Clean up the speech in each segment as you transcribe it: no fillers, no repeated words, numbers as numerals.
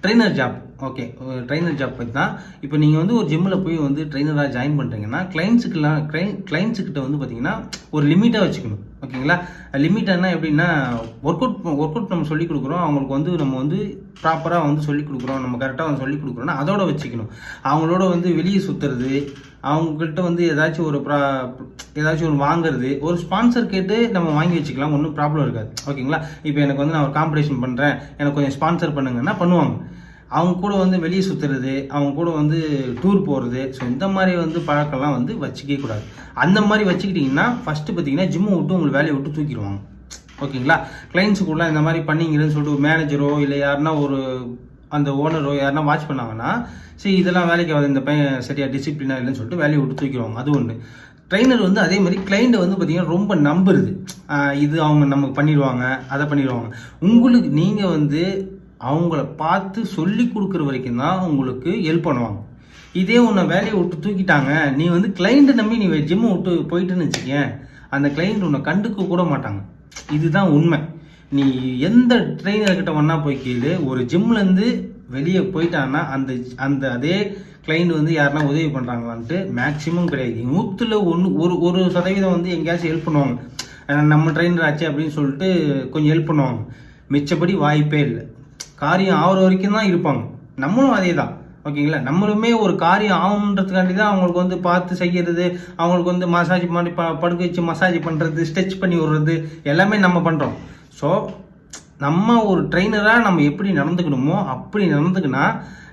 Trainer job okay. Trainer job பற்றி தான். இப்போ நீங்கள் வந்து ஒரு ஜிம்மில் போய் வந்து ட்ரெய்னராக ஜாயின் பண்ணுறீங்கன்னா கிளைண்ட்ஸுக்கிட்ட வந்து பார்த்தீங்கன்னா ஒரு லிமிட்டாக வச்சுக்கணும். ஓகேங்களா? லிமிட்டானா எப்படின்னா ஒர்க் அவுட் நம்ம சொல்லிக் கொடுக்குறோம். அவங்களுக்கு வந்து நம்ம வந்து ப்ராப்பராக வந்து சொல்லிக் கொடுக்குறோம், நம்ம கரெக்டாக வந்து சொல்லிக் கொடுக்குறோன்னா அதோட வச்சுக்கணும். அவங்களோட வந்து வெளியே சுற்றுறது, அவங்கக்கிட்ட வந்து ஏதாச்சும் ஒரு வாங்குறது, ஒரு ஸ்பான்சர் கேட்டு நம்ம வாங்கி வச்சுக்கலாம், ஒன்றும் ப்ராப்ளம் இருக்காது. ஓகேங்களா? இப்போ எனக்கு வந்து நான் ஒரு காம்படிஷன் பண்ணுறேன், எனக்கு கொஞ்சம் ஸ்பான்சர் பண்ணுங்கன்னா பண்ணுவாங்க. அவங்க கூட வந்து வெளியே சுற்றுறது, அவங்க கூட வந்து டூர் போகிறது, ஸோ இந்த மாதிரி வந்து பழக்கம்லாம் வந்து வச்சுக்கவே கூடாது. அந்த மாதிரி வச்சுக்கிட்டிங்கன்னா ஃபஸ்ட்டு பார்த்தீங்கன்னா ஜிம்மை விட்டு உங்களுக்கு வேலையை விட்டு தூக்கிடுவாங்க. ஓகேங்களா? கிளைண்ட்ஸுக்குள்ள இந்த மாதிரி பண்ணிங்கிறதுன்னு சொல்லிட்டு மேனேஜரோ இல்லை யாருன்னா ஒரு அந்த ஓனரோ யாருன்னா வாட்ச் பண்ணாங்கன்னா சரி இதெல்லாம் வேலைக்கு ஆகுது, இந்த பையன் சரியாக டிசிப்ளினாக இல்லைன்னு சொல்லிட்டு வேலையை விட்டு தூக்கிடுவாங்க. அது ஒன்று. ட்ரெயினர் வந்து அதே மாதிரி கிளைண்ட்டை வந்து பார்த்தீங்கன்னா ரொம்ப நம்புறது, இது அவங்க நமக்கு பண்ணிடுவாங்க, அதை பண்ணிடுவாங்க. உங்களுக்கு நீங்கள் வந்து அவங்கள பார்த்து சொல்லி கொடுக்குற வரைக்கும் தான் உங்களுக்கு ஹெல்ப் பண்ணுவாங்க. இதே உன்னை வேலையை விட்டு தூக்கிட்டாங்க, நீ வந்து கிளைண்ட்டை நம்பி நீ ஜிம்மை விட்டு போயிட்டுன்னு வச்சுக்கேன், அந்த கிளைண்ட் உன்னை கண்டுக்க கூட மாட்டாங்க. இதுதான் உண்மை. நீ எந்த ட்ரெயினர்கிட்ட வேணா போய் கேளு, ஒரு ஜிம்லேருந்து வெளியே போயிட்டான்னா அந்த அதே கிளைண்ட் வந்து யாருன்னா உதவி பண்ணுறாங்களான்ட்டு மேக்ஸிமம் கிடையாது. 100% வந்து எங்கேயாச்சும் ஹெல்ப் பண்ணுவாங்க. நம்ம ட்ரெயினர் ஆச்சு அப்படின்னு சொல்லிட்டு கொஞ்சம் ஹெல்ப் பண்ணுவாங்க. மிச்சப்படி வாய்ப்பே இல்லை. காரியம் ஆகிற வரைக்கும் தான் இருப்பாங்க. நம்மளும் அதே தான். ஓகேங்களா? நம்மளுமே ஒரு காரியம் ஆகணுன்றதுக்காண்டி தான் அவங்களுக்கு வந்து பார்த்து செய்கிறது, அவங்களுக்கு வந்து மசாஜ் பண்ணி படுக்க வச்சு மசாஜ் பண்ணுறது, ஸ்ட்ரெச் பண்ணி விடுறது எல்லாமே நம்ம பண்ணுறோம். ஸோ நம்ம ஒரு ட்ரெயினராக நம்ம எப்படி நடந்துக்கணுமோ அப்படி நடந்துக்கினா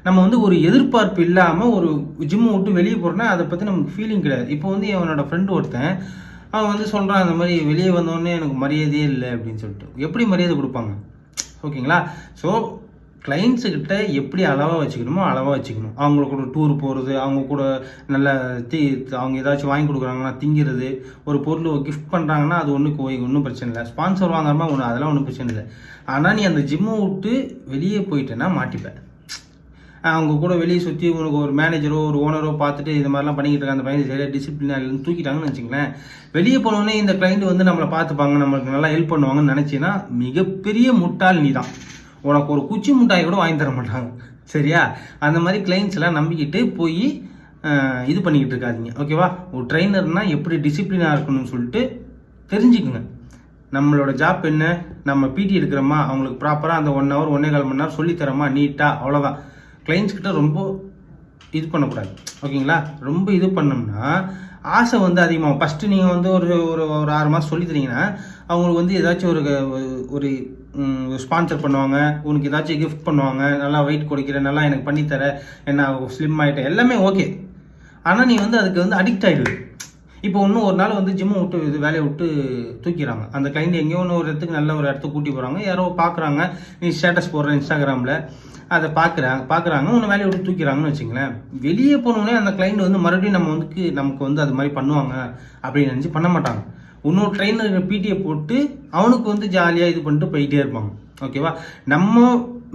நம்ம வந்து ஒரு எதிர்பார்ப்பு இல்லாமல் ஒரு ஜிம்மை விட்டு வெளியே போகிறோன்னா அதை பற்றி நமக்கு ஃபீலிங் கிடையாது. இப்போ வந்து என்னோட ஃப்ரெண்டு ஒருத்தன் அவன் வந்து சொல்கிறான், அந்த மாதிரி வெளியே வந்தோடனே எனக்கு மரியாதையே இல்லை அப்படின்னு சொல்லிட்டு. எப்படி மரியாதை கொடுப்பாங்க? ஓகேங்களா? ஸோ கிளைண்ட்ஸுக்கிட்ட எப்படி அளவாக வச்சுக்கணுமோ அளவாக வச்சுக்கணும். அவங்களுக்கு கூட டூர் போகிறது, அவங்க கூட நல்ல அவங்க ஏதாச்சும் வாங்கி கொடுக்குறாங்கன்னா திங்கிறது, ஒரு பொருள் கிஃப்ட் பண்ணுறாங்கன்னா அது ஒன்றும் பிரச்சனை இல்லை. ஸ்பான்சர் வாங்காமல் அதெல்லாம் ஒன்றும் பிரச்சனை இல்லை. ஆனால் நீ அந்த ஜிம்மை விட்டு வெளியே போயிட்டேன்னா மாட்டிப்பேன். அவங்க கூட வெளியே சுற்றி உனக்கு ஒரு மேனேஜரோ ஒரு ஓனரோ பார்த்துட்டு இது மாதிரிலாம் பண்ணிக்கிட்டு இருக்காங்க, அந்த பையன் சரியாக டிசிப்ளினாக இல்லைன்னு தூக்கிட்டாங்கன்னு வச்சுங்களேன். வெளியே போனோடனே இந்த கிளைண்ட் வந்து நம்மளை பார்த்துப்பாங்க, நம்மளுக்கு நல்லா ஹெல்ப் பண்ணுவாங்கன்னு நினச்சின்னா மிகப்பெரிய முட்டாள் நீ தான். உனக்கு ஒரு குச்சி முட்டாய் கூட வாங்கி தர மாட்டாங்க. சரியா? அந்த மாதிரி கிளைண்ட்ஸ் எல்லாம் நம்பிக்கிட்டு போய் இது பண்ணிக்கிட்டு இருக்காதிங்க. ஓகேவா? ஒரு ட்ரெயினர்னால் எப்படி டிசிப்ளினாக இருக்கணும்னு சொல்லிட்டு தெரிஞ்சுக்குங்க. நம்மளோட ஜாப் என்ன, நம்ம பிடி எடுக்கிறோமா, அவங்களுக்கு ப்ராப்பராக அந்த 1 hour 1.25 மணி நேரம் சொல்லித்தரமா நீட்டாக, அவ்வளோதான். கிளைண்ட்ஸ் கிட்ட ரொம்ப இது பண்ணக்கூடாது. ஓகேங்களா? ரொம்ப இது பண்ணோம்னா ஆசை வந்து அதிகமாகும். ஃபஸ்ட்டு நீங்கள் வந்து ஒரு 6 மாதம் சொல்லி தரீங்கன்னா அவங்களுக்கு வந்து ஏதாச்சும் ஒரு ஸ்பான்சர் பண்ணுவாங்க, உனக்கு ஏதாச்சும் கிஃப்ட் பண்ணுவாங்க, நல்லா வெயிட் குறைக்கிற, நல்லா எனக்கு பண்ணித்தர, என்ன ஸ்லிம் ஆகிட்டேன், எல்லாமே ஓகே. ஆனால் நீ வந்து அதுக்கு வந்து அடிக்ட் ஆகிடுது. இப்போ இன்னும் ஒரு நாள் வந்து ஜிம்மை விட்டு வேலையை விட்டு தூக்கிறாங்க. அந்த கிளைண்ட் எங்கேயோ ஒரு இடத்துக்கு நல்ல ஒரு இடத்துக்கு கூட்டி போகிறாங்க, யாரோ பார்க்குறாங்க, நீ ஸ்டேட்டஸ் போடுற இன்ஸ்டாகிராமில், அதை பார்க்குறாங்க உன்னை வேலையை விட்டு தூக்கிறாங்கன்னு வச்சுங்களேன். வெளியே போனோடனே அந்த கிளைண்ட் வந்து மறுபடியும் நமக்கு வந்து அது மாதிரி பண்ணுவாங்க அப்படின்னு நினச்சி பண்ண மாட்டாங்க. இன்னொரு ட்ரெயினர் பிடியை போட்டு அவனுக்கு வந்து ஜாலியாக இது பண்ணிட்டு போயிட்டே இருப்பாங்க. ஓகேவா? நம்ம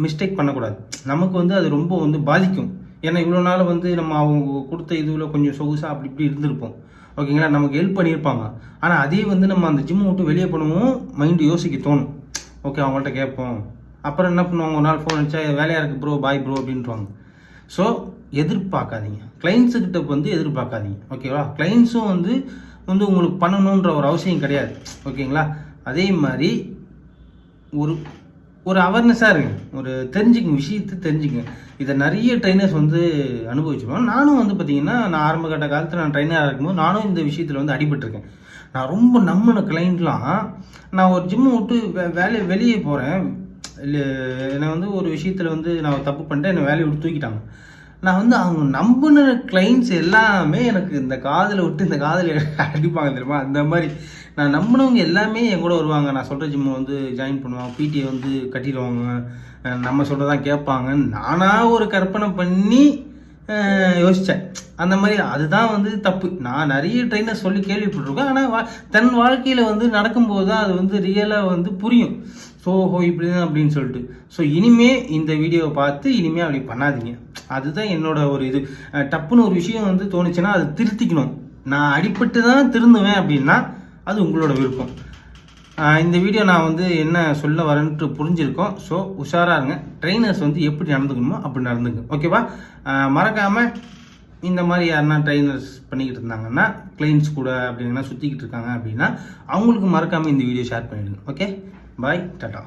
மிஸ்டேக் பண்ணக்கூடாது. நமக்கு வந்து அது ரொம்ப வந்து பாதிக்கும். ஏன்னா இவ்வளோ நாள் வந்து நம்ம அவங்க கொடுத்த இதுவில் கொஞ்சம் சொகுசாக அப்படி இப்படி இருந்திருப்போம். ஓகேங்களா? நமக்கு ஹெல்ப் பண்ணியிருப்பாங்க. ஆனால் அதே வந்து நம்ம அந்த ஜிம்மை விட்டு வெளியே போனவும் மைண்டு யோசிக்க தோணும். ஓகே, அவங்கள்ட்ட கேட்போம். அப்புறம் என்ன பண்ணுவாங்க, ஒரு நாள் ஃபோன் அடிச்சா வேலையாக இருக்குது ப்ரோ, பாய் ப்ரோ அப்படின்ட்டுவாங்க. ஸோ எதிர்பார்க்காதீங்க, கிளைண்ட்ஸுக்கிட்ட வந்து எதிர்பார்க்காதீங்க. ஓகேவா? கிளைண்ட்ஸும் வந்து உங்களுக்கு பண்ணணுன்ற ஒரு அவசியம் கிடையாது. ஓகேங்களா? அதே மாதிரி ஒரு அவேர்னஸாக இருங்க, ஒரு விஷயத்தை தெரிஞ்சுங்க. இதை நிறைய ட்ரைனர்ஸ் வந்து அனுபவிச்சுருவாங்க. நானும் வந்து பார்த்தீங்கன்னா நான் ஆரம்ப கட்ட காலத்தில் நான் ட்ரைனராக இருக்கும்போது நானும் இந்த விஷயத்தில் வந்து அடிபட்டிருக்கேன். நான் ரொம்ப நம்பின கிளைண்ட்லாம் நான் ஒரு ஜிம்மை விட்டு வெளியே போகிறேன், இல்லை என்னை வந்து ஒரு விஷயத்தில் வந்து நான் தப்பு பண்ணிட்டேன், என்னை வேலையை விட்டு தூக்கிட்டாங்க. நான் வந்து அவங்க நம்பின கிளைண்ட்ஸ் எல்லாமே எனக்கு இந்த காதில் விட்டு இந்த காதில் அடிப்பாங்க தெரியுமா? அந்த மாதிரி நான் நம்பினவங்க எல்லாமே என் கூட வருவாங்க. நான் சொல்கிற ஜிம்மை வந்து ஜாயின் பண்ணுவாங்க, பிடியை வந்து கட்டிடுவாங்க, நம்ம சொல்கிறதான் கேட்பாங்க. நானாக ஒரு கற்பனை பண்ணி யோசித்தேன். அந்த மாதிரி அதுதான் வந்து தப்பு. நான் நிறைய ட்ரெயினர் சொல்லி கேள்விப்பட்டிருக்கேன். ஆனால் தன் வாழ்க்கையில் வந்து நடக்கும்போது தான் அது வந்து ரியலாக வந்து புரியும். ஸோ இப்படி தான் அப்படின்னு சொல்லிட்டு. ஸோ இனிமே இந்த வீடியோவை பார்த்து இனிமேல் அப்படி பண்ணாதீங்க. அதுதான் என்னோட ஒரு இது. டப்புன்னு ஒரு விஷயம் வந்து தோணுச்சுன்னா அது திருத்திக்கணும். நான் அடிபட்டு தான் திருந்துவேன் அப்படின்னா அது உங்களோட விருப்பம். இந்த வீடியோ நான் வந்து என்ன சொல்ல வரேன்ட்டு புரிஞ்சிருக்கோம். ஸோ உஷாராக இருங்க. ட்ரெயினர்ஸ் வந்து எப்படி நடந்துக்கணுமோ அப்படி நடந்துங்க. ஓகேவா? மறக்காமல் இந்த மாதிரி யாருன்னா ட்ரெயினர்ஸ் பண்ணிக்கிட்டு இருந்தாங்கன்னா, கிளைண்ட்ஸ் கூட அப்படின்னா சுற்றிக்கிட்டு இருக்காங்க அப்படின்னா, அவங்களுக்கு மறக்காமல் இந்த வீடியோ ஷேர் பண்ணிவிடுங்க. ஓகே, பாய், டாட்டா.